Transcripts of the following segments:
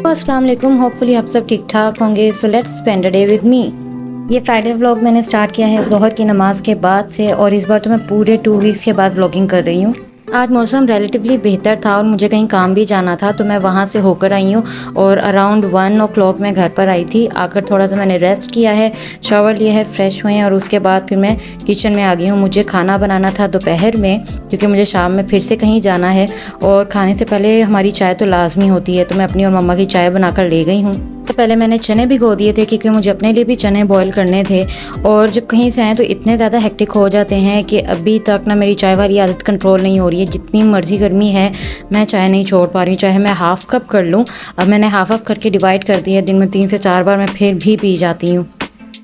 अस्सलाम वालेकुम। होपफुली आप सब ठीक ठाक होंगे। So let's spend a day with me. ये फ्राइडे व्लॉग मैंने स्टार्ट किया है ज़ोहर की नमाज़ के बाद से, और इस बार तो मैं पूरे 2 वीक्स के बाद व्लॉगिंग कर रही हूँ। आज मौसम रिलेटिवली बेहतर था और मुझे कहीं काम भी जाना था, तो मैं वहाँ से होकर आई हूँ और अराउंड 1 o'clock मैं घर पर आई थी। आकर थोड़ा सा मैंने रेस्ट किया है, शावर लिया है, फ्रेश हुए हैं और उसके बाद फिर मैं किचन में आ गई हूँ। मुझे खाना बनाना था दोपहर में, क्योंकि मुझे शाम में फिर से कहीं जाना है और खाने से पहले हमारी चाय तो लाजमी होती है, तो मैं अपनी और मम्मा की चाय बनाकर ले गई हूँ। तो पहले मैंने चने भिगो दिए थे, क्योंकि मुझे अपने लिए भी चने बॉईल करने थे। और जब कहीं से आए तो इतने ज़्यादा हेक्टिक हो जाते हैं कि अभी तक ना मेरी चाय वाली आदत कंट्रोल नहीं हो रही है। जितनी मर्ज़ी गर्मी है, मैं चाय नहीं छोड़ पा रही हूँ, चाहे मैं हाफ़ कप कर लूँ। अब मैंने हाफ़ करके डिवाइड कर दिया है, दिन में 3 से 4 बार मैं फिर भी पी जाती हूँ।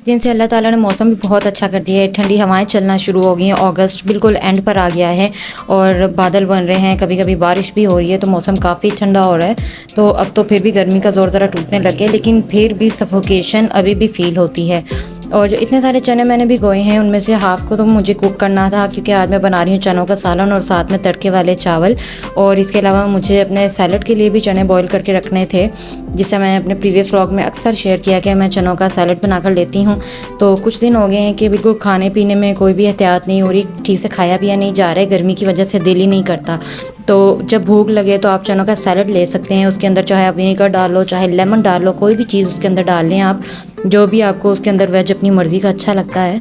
दिन से अल्लाह ताला ने मौसम भी बहुत अच्छा कर दिया है। ठंडी हवाएं चलना शुरू हो गई हैं। अगस्त बिल्कुल एंड पर आ गया है और बादल बन रहे हैं, कभी कभी बारिश भी हो रही है, तो मौसम काफ़ी ठंडा हो रहा है। तो अब तो फिर भी गर्मी का ज़ोर ज़रा टूटने लग गया, लेकिन फिर भी सफोकेशन अभी भी फील होती है। और जो इतने सारे चने मैंने भिगोए हैं, उनमें से हाफ़ को तो मुझे कुक करना था, क्योंकि आज मैं बना रही हूँ चनों का सालन और साथ में तड़के वाले चावल। और इसके अलावा मुझे अपने सैलड के लिए भी चने बॉईल करके रखने थे, जिससे मैंने अपने प्रीवियस व्लॉग में अक्सर शेयर किया कि मैं चनों का सैलड बनाकर लेती हूँ। तो कुछ दिन हो गए हैं कि बिल्कुल खाने पीने में कोई भी एहतियात नहीं हो रही, ठीक से खाया पिया नहीं जा रहा है, गर्मी की वजह से दिल ही नहीं करता। तो जब भूख लगे तो आप चनों का सैलड ले सकते हैं। उसके अंदर चाहे आप विनेगर डाल लो, चाहे लेमन डाल लो, कोई भी चीज़ उसके अंदर डाल लें आप, जो भी आपको उसके अंदर वेज अपनी मर्ज़ी का अच्छा लगता है।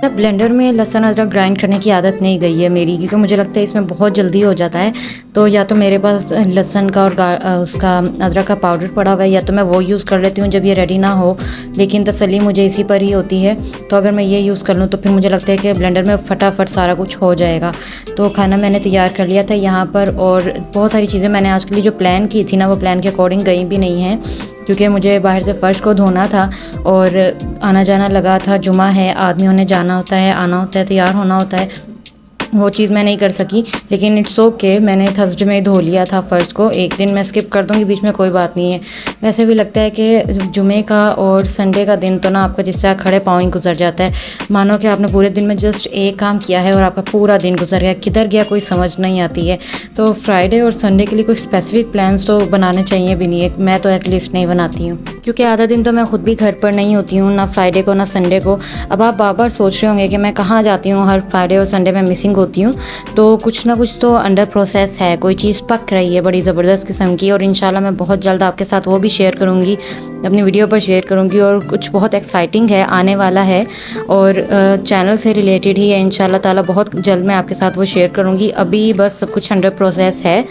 अब ब्लेंडर में लहसुन अदरक ग्राइंड करने की आदत नहीं गई है मेरी, क्योंकि मुझे लगता है इसमें बहुत जल्दी हो जाता है। तो या तो मेरे पास लहसुन का और उसका अदरक का पाउडर पड़ा हुआ है, या तो मैं वो यूज़ कर लेती हूँ जब ये रेडी ना हो। लेकिन तसल्ली मुझे इसी पर ही होती है, तो अगर मैं ये यूज़ कर लूँ तो फिर मुझे लगता है कि ब्लेंडर में फटाफट सारा कुछ हो जाएगा। तो खाना मैंने तैयार कर लिया था यहाँ पर, और बहुत सारी चीज़ें मैंने आज के लिए जो प्लान की थी ना, वो प्लान के अकॉर्डिंग गई भी नहीं है, क्योंकि मुझे बाहर से फ़र्श को धोना था और आना जाना लगा था। जुमा है, आदमियों ने जाना होता है, आना होता है, तैयार होना होता है, वो चीज़ मैं नहीं कर सकी। लेकिन इट्स ओके, मैंने थर्सडे में धो लिया था फ़र्श को। एक दिन मैं स्किप कर दूँगी बीच में, कोई बात नहीं है। वैसे भी लगता है कि जुमे का और संडे का दिन तो ना आपका जिससे खड़े पाँव ही गुजर जाता है। मानो कि आपने पूरे दिन में जस्ट एक काम किया है और आपका पूरा दिन गुजर गया, किधर गया कोई समझ नहीं आती है। तो फ्राइडे और संडे के लिए कोई स्पेसिफिक प्लान्स तो बनाने चाहिए भी नहीं है, मैं तो एटलीस्ट नहीं बनाती हूँ, क्योंकि आधा दिन तो मैं खुद भी घर पर नहीं होती हूँ, ना फ्राइडे को ना संडे को। अब आप बार बार सोच रहे होंगे कि मैं कहाँ जाती हूँ, हर फ्राइडे और संडे में मिसिंग होती हूँ। तो कुछ ना कुछ तो अंडर प्रोसेस है, कोई चीज़ पक रही है बड़ी ज़बरदस्त किस्म की, और इंशाल्लाह मैं बहुत जल्द आपके साथ वो भी शेयर करूँगी, अपनी वीडियो पर शेयर करूँगी। और कुछ बहुत एक्साइटिंग है, आने वाला है और चैनल से रिलेटेड ही है। इंशाल्लाह ताला बहुत जल्द मैं आपके साथ वो शेयर करूँगी। अभी बस सब कुछ अंडर प्रोसेस है,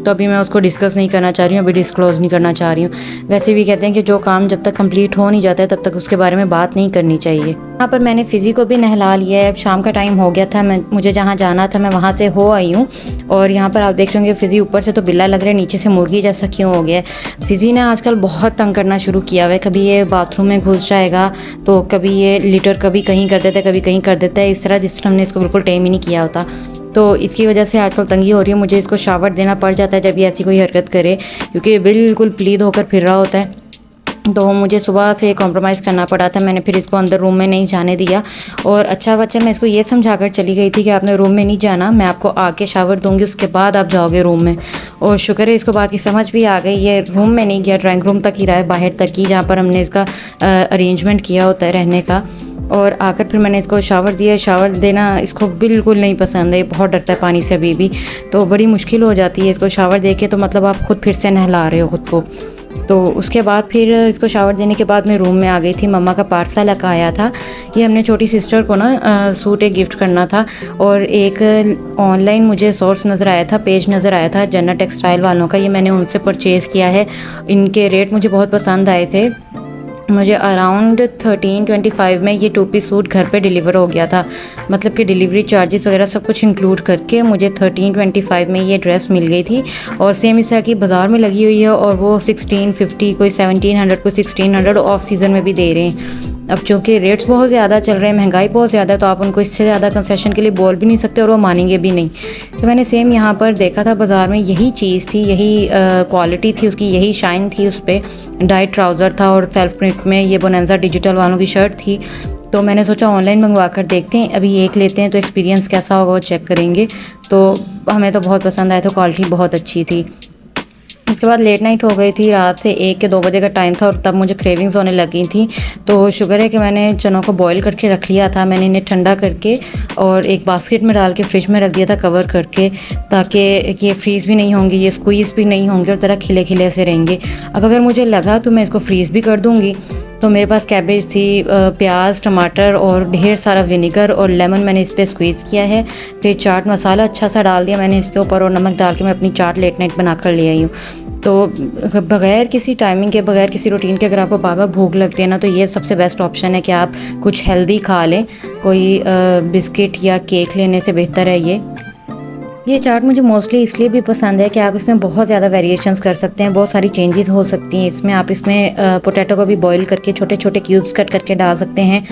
तो अभी मैं उसको डिस्कस नहीं करना चाह रही हूँ, अभी डिस्क्लोज़ नहीं करना चाह रही हूँ। वैसे भी कहते हैं कि जो काम जब तक कंप्लीट हो नहीं जाता है तब तक उसके बारे में बात नहीं करनी चाहिए। यहाँ पर मैंने फ़िज़ी को भी नहला लिया है। अब शाम का टाइम हो गया था, मुझे जहाँ जाना था मैं वहाँ से हो आई हूँ। और यहाँ पर आप देख रहे होंगे फ़िज़ी ऊपर से तो बिल्ला लग रहा है, नीचे से मुर्गी जैसा क्यों हो गया है। फ़िज़ी ने आजकल बहुत तंग करना शुरू किया हुआ है। कभी ये बाथरूम में घुस जाएगा, तो कभी ये लिटर कभी कहीं कर देता है, कभी कहीं कर देता है, इस तरह जिस तरह हमने इसको बिल्कुल टेम ही नहीं किया होता। तो इसकी वजह से आजकल तंगी हो रही है। मुझे इसको शावर देना पड़ जाता है जब ये ऐसी कोई हरकत करे, क्योंकि बिल्कुल प्लीद होकर फिर रहा होता है। तो मुझे सुबह से कॉम्प्रोमाइज़ करना पड़ा था। मैंने फिर इसको अंदर रूम में नहीं जाने दिया, और अच्छा बच्चा मैं इसको ये समझा कर चली गई थी कि आपने रूम में नहीं जाना, मैं आपको आके शावर दूंगी, उसके बाद आप जाओगे रूम में। और शुक्र है इसको बात की समझ भी आ गई। ये रूम में नहीं गया, ड्राइंग रूम तक ही रहा है, बाहर तक ही, जहाँ पर हमने इसका अरेंजमेंट किया होता है रहने का। और आकर फिर मैंने इसको शावर दिया। शावर देना इसको बिल्कुल नहीं पसंद है, बहुत डरता है पानी से अभी भी, तो बड़ी मुश्किल हो जाती है इसको शावर दे के। तो मतलब आप खुद फिर से नहला रहे हो खुद को। तो उसके बाद फिर इसको शावर देने के बाद मैं रूम में आ गई थी। मम्मा का पार्सल लगा आया था। ये हमने छोटी सिस्टर को ना सूट एक गिफ्ट करना था, और एक ऑनलाइन मुझे सोर्स नज़र आया था, पेज नज़र आया था जन्नत टेक्सटाइल वालों का। ये मैंने उनसे परचेज़ किया है। इनके रेट मुझे बहुत पसंद आए थे। मुझे अराउंड 1325 में ये 2 पीस सूट घर पे डिलीवर हो गया था। मतलब कि डिलीवरी चार्जेस वगैरह सब कुछ इंक्लूड करके मुझे 1325 में ये ड्रेस मिल गई थी। और सेम इस तरह की बाज़ार में लगी हुई है, और वो 1650, कोई 1700, कोई 1600 ऑफ सीज़न में भी दे रहे हैं। अब चूँकि रेट्स बहुत ज़्यादा चल रहे हैं, महंगाई बहुत ज़्यादा है, तो आप उनको इससे ज़्यादा कंसेशन के लिए बोल भी नहीं सकते, और वो मानेंगे भी नहीं। तो मैंने सेम यहाँ पर देखा था बाज़ार में, यही चीज़ थी, यही क्वालिटी थी उसकी, यही शाइन थी उस पर। डाइट ट्राउज़र था और सेल्फ प्रिंट में ये बोनांजा डिजिटल वालों की शर्ट थी। तो मैंने सोचा ऑनलाइन मंगवा कर देखते हैं, अभी एक लेते हैं तो एक्सपीरियंस कैसा होगा वो चेक करेंगे। तो हमें तो बहुत पसंद आया था, क्वालिटी बहुत अच्छी थी। इसके बाद लेट नाइट हो गई थी, रात से 1 या 2 बजे का टाइम था और तब मुझे क्रेविंग्स होने लगी थी। तो शुक्र है कि मैंने चनों को बॉईल करके रख लिया था। मैंने इन्हें ठंडा करके और एक बास्केट में डाल के फ्रिज में रख दिया था कवर करके, ताकि ये फ्रीज़ भी नहीं होंगे, ये स्क्वीज़ भी नहीं होंगे और ज़रा खिले खिले से रहेंगे। अब अगर मुझे लगा तो मैं इसको फ्रीज़ भी कर दूँगी। तो मेरे पास कैबेज थी, प्याज, टमाटर और ढेर सारा विनेगर और लेमन मैंने इस पर स्क्वीज़ किया है। फिर चाट मसाला अच्छा सा डाल दिया मैंने इसके ऊपर और नमक डाल के मैं अपनी चाट लेट नाइट बना कर ले आई हूँ। तो बग़ैर किसी टाइमिंग के, बग़ैर किसी रूटीन के अगर आपको बार-बार भूख लगती है ना, तो ये सबसे बेस्ट ऑप्शन है कि आप कुछ हेल्दी खा लें। कोई बिस्किट या केक लेने से बेहतर है ये चाट मुझे मोस्टली इसलिए भी पसंद है कि आप इसमें बहुत ज़्यादा वेरिएशंस कर सकते हैं, बहुत सारी चेंजेस हो सकती हैं इसमें। आप इसमें पोटैटो को भी बॉईल करके छोटे छोटे क्यूब्स कट करके डाल सकते हैं।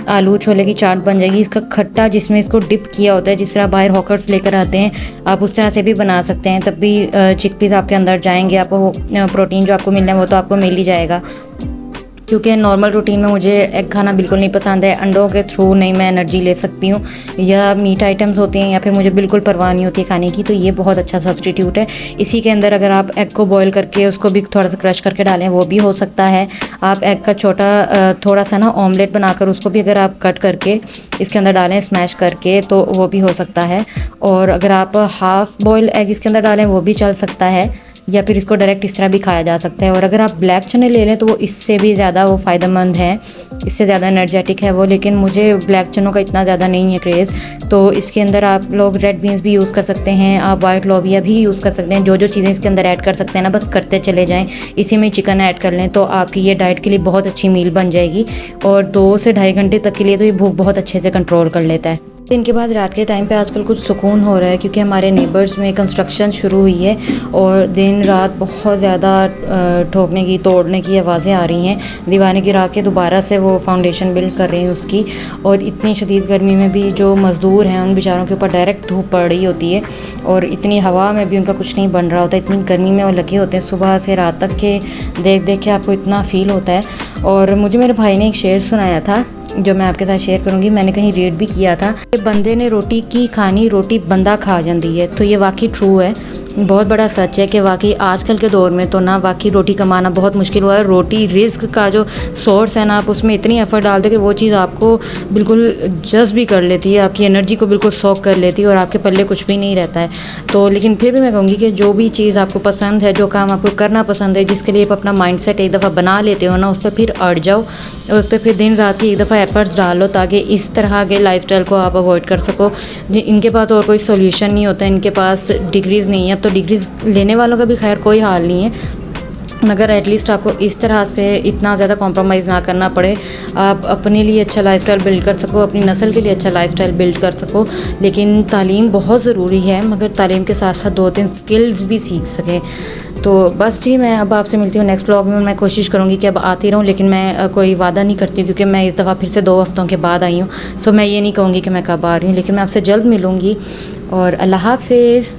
आलू छोले की चाट बन जाएगी। इसका खट्टा जिसमें इसको डिप किया होता है, जिस तरह बाहर हॉकर्स लेकर आते हैं, आप उस तरह से भी बना सकते हैं। तब भी चिकपीस आपके अंदर जाएंगे, आपको प्रोटीन जो आपको मिलना है वो तो आपको मिल ही जाएगा। क्योंकि नॉर्मल रूटीन में मुझे एग खाना बिल्कुल नहीं पसंद है, अंडों के थ्रू नहीं मैं एनर्जी ले सकती हूँ, या मीट आइटम्स होती हैं या फिर मुझे बिल्कुल परवाह नहीं होती है खाने की। तो ये बहुत अच्छा सब्सटीट्यूट है। इसी के अंदर अगर आप एग को बॉईल करके उसको भी थोड़ा सा क्रश करके डालें वो भी हो सकता है। आप एग का थोड़ा सा ना ऑमलेट बनाकर उसको भी अगर आप कट करके इसके अंदर डालें स्मैश करके तो वो भी हो सकता है। और अगर आप हाफ़ बॉयल एग इसके अंदर डालें वो भी चल सकता है, या फिर इसको डायरेक्ट इस तरह भी खाया जा सकता है। और अगर आप ब्लैक चने ले लें तो वो इससे भी ज़्यादा वो फ़ायदेमंद है, इससे ज़्यादा एनर्जेटिक है वो। लेकिन मुझे ब्लैक चनों का इतना ज़्यादा नहीं है क्रेज़, तो इसके अंदर आप लोग रेड बीन्स भी यूज़ कर सकते हैं, आप वाइट लोबिया भी यूज़ कर सकते हैं। जो जो चीज़ें इसके अंदर ऐड कर सकते हैं ना, बस करते चले जाएँ। इसी में चिकन ऐड कर लें तो आपकी ये डाइट के लिए बहुत अच्छी मील बन जाएगी और 2 से ढाई घंटे तक के लिए तो ये भूख बहुत अच्छे से कंट्रोल कर लेता है। दिन के बाद रात के टाइम पे आजकल कुछ सुकून हो रहा है, क्योंकि हमारे नेबर्स में कंस्ट्रक्शन शुरू हुई है और दिन रात बहुत ज़्यादा ठोकने की, तोड़ने की आवाज़ें आ रही हैं। दीवारें गिरा के दोबारा से वो फाउंडेशन बिल्ड कर रही हैं उसकी। और इतनी शदीद गर्मी में भी जो मज़दूर हैं उन बेचारों के ऊपर डायरेक्ट धूप पड़ रही होती है और इतनी हवा में भी उनका कुछ नहीं बन रहा होता। इतनी गर्मी में वो लगे होते हैं सुबह से रात तक के, देख देख के आपको इतना फ़ील होता है। और मुझे मेरे भाई ने एक शेर सुनाया था जो मैं आपके साथ शेयर करूंगी। मैंने कहीं रीड भी किया था कि बंदे ने रोटी की खानी, रोटी बंदा खा जाती है। तो ये वाकई ट्रू है, बहुत बड़ा सच है कि वाकई आजकल के दौर में तो ना वाकई रोटी कमाना बहुत मुश्किल हुआ है। रोटी रिस्क का जो सोर्स है ना, आप उसमें इतनी एफर्ट डाल दो कि वो चीज़ आपको बिल्कुल जस्ट भी कर लेती है, आपकी एनर्जी को बिल्कुल सॉक कर लेती है और आपके पल्ले कुछ भी नहीं रहता है। तो लेकिन फिर भी मैं कहूँगी कि जो भी चीज़ आपको पसंद है, जो काम आपको करना पसंद है, जिसके लिए आप अपना माइंडसेट एक दफ़ा बना लेते हो ना, उस पर फिर अड़ जाओ, उस पर फिर दिन रात की एक दफ़ा एफर्ट्स डालो ताकि इस तरह के लाइफस्टाइल को आप अवॉइड कर सको। इनके पास और कोई सोल्यूशन नहीं होता, इनके पास डिग्रीज़ नहीं है। तो डिग्रीज़ लेने वालों का भी खैर कोई हाल नहीं है, मगर एटलीस्ट आपको इस तरह से इतना ज़्यादा कॉम्प्रोमाइज़ ना करना पड़े, आप अपने लिए अच्छा लाइफस्टाइल बिल्ड कर सको, अपनी नस्ल के लिए अच्छा लाइफस्टाइल बिल्ड कर सको। लेकिन तालीम बहुत ज़रूरी है, मगर तालीम के साथ साथ 2-3 स्किल्स भी सीख सकें। तो बस जी, मैं अब आपसे मिलती हूँ नेक्स्ट व्लॉग में। मैं कोशिश करूँगी कि अब आती रहूँ, लेकिन मैं कोई वादा नहीं करती क्योंकि मैं इस दफ़ा फिर से 2 हफ़्तों के बाद आई हूँ। सो मैं ये नहीं कहूँगी कि मैं कब आ रही हूँ, लेकिन मैं आपसे जल्द मिलूँगी। और अल्लाह हाफ़िज़।